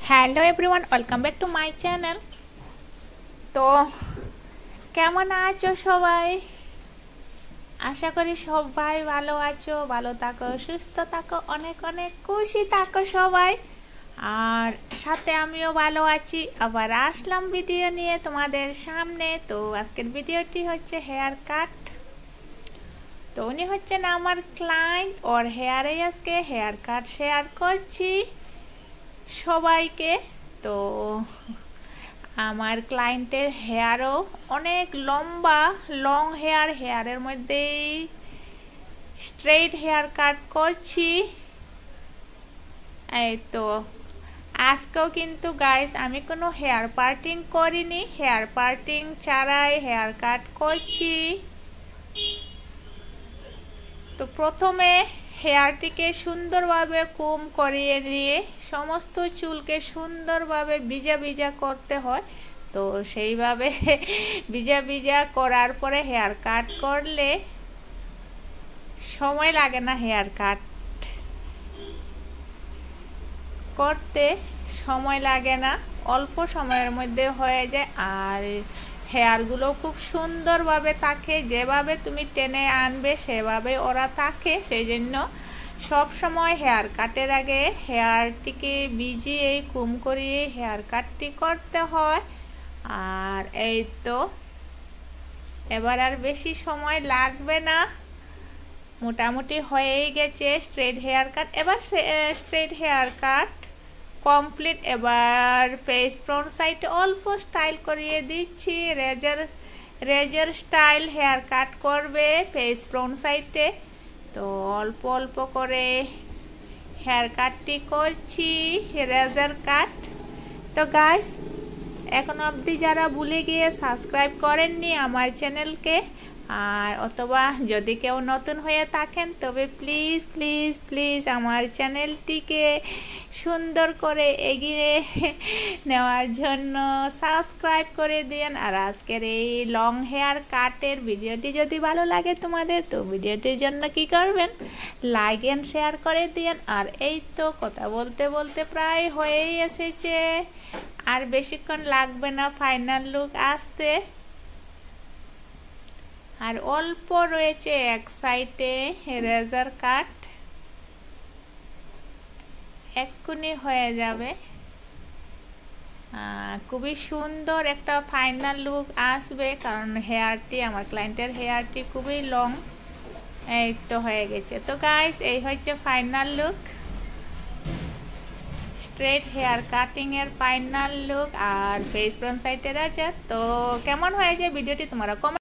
Hello everyone, welcome back to my channel. তো কেমন আছো সবাই? আশা করি সবাই ভালো আছো, ভালো থাকো, সুস্থ থাকো, অনেক অনেক খুশি থাকো সবাই। আর সাথে আমিও ভালো আছি। আবার আসলাম ভিডিও নিয়ে তোমাদের সামনে। তো আজকের ভিডিওটি হচ্ছে হেয়ার কাট। তো উনি হচ্ছেন আমার ক্লায়েন্ট, ওর হেয়ারে আজকে হেয়ার কাট শেয়ার করছি সবাইকে। তো আমার ক্লায়েন্টের হেয়ারও অনেক লম্বা, লং হেয়ারের মধ্যেই স্ট্রেইট হেয়ার কাট করছি। এই তো আজকেও কিন্তু গাইস আমি কোনো হেয়ার পার্টিং করিনি, হেয়ার পার্টিং ছাড়াই হেয়ার কাট করছি। তো প্রথমে হেয়ারটিকে সুন্দরভাবে কুম করিয়ে নিয়ে সমস্ত চুলকে সুন্দরভাবে ভিজা ভিজা করতে হয়। তো সেইভাবে ভিজা ভিজা করার পরে হেয়ার কাট করলে সময় লাগে না, হেয়ার কাট করতে সময় লাগে না, অল্প সময়ের মধ্যে হয়ে যায়। আর হেয়ারগুলো খুব সুন্দরভাবে থাকে, যেভাবে তুমি টেনে আনবে সেভাবে ওরা থাকে। সেই জন্য সব সময় হেয়ার কাটের আগে হেয়ারটিকে ভিজিয়ে কুম করিয়ে হেয়ার কাটটি করতে হয়। আর এই তো এবার আর বেশি সময় লাগবে না, মোটামুটি হয়েই গেছে স্ট্রেট হেয়ার কাট। এবার স্ট্রেট হেয়ার কাট কমপ্লিট। এবার ফেস ফ্রন্ট সাইডে অল্প স্টাইল করিয়ে দিচ্ছি, রেজার স্টাইল হেয়ার কাট করবে ফেস ফ্রন্ট সাইডে। তো অল্প অল্প করে হেয়ার কাটটি করছি, রেজার কাট। তো গাইস এখন অবধি যারা ভুলে গিয়ে সাবস্ক্রাইব করেননি আমার চ্যানেলকে, আর অথবা যদি কেউ নতুন হয়ে থাকেন তবে প্লিজ প্লিজ প্লিজ আমার চ্যানেলটিকে সুন্দর করে এগিয়ে নেওয়ার জন্য সাবস্ক্রাইব করে দিন। আর আজকের এই লং হেয়ার কাটের ভিডিওটি যদি ভালো লাগে তোমাদের, তো ভিডিওটির জন্য কি করবেন, লাইক এন্ড শেয়ার করে দিন। আর এই তো কথা বলতে বলতে প্রায় হয়েই এসেছে, আর বেশিক্ষণ লাগবে না ফাইনাল লুক আসতে। আর অল্প রয়েছে এক সাইডে রেজার কাট, এক্ষুনি হয়ে যাবে। খুবই সুন্দর একটা ফাইনাল লুক আসবে, কারণ হেয়ারটি আমার ক্লায়েন্টের হেয়ারটি খুবই লং। এই তো হয়ে গেছে। তো গাইস এই হচ্ছে final look, straight hair cutting এর ফাইনাল লুক। আর ফেস ফ্রন্ট সাইডের আছে। তো কেমন হয়েছে ভিডিওটি তোমরা কমেন্ট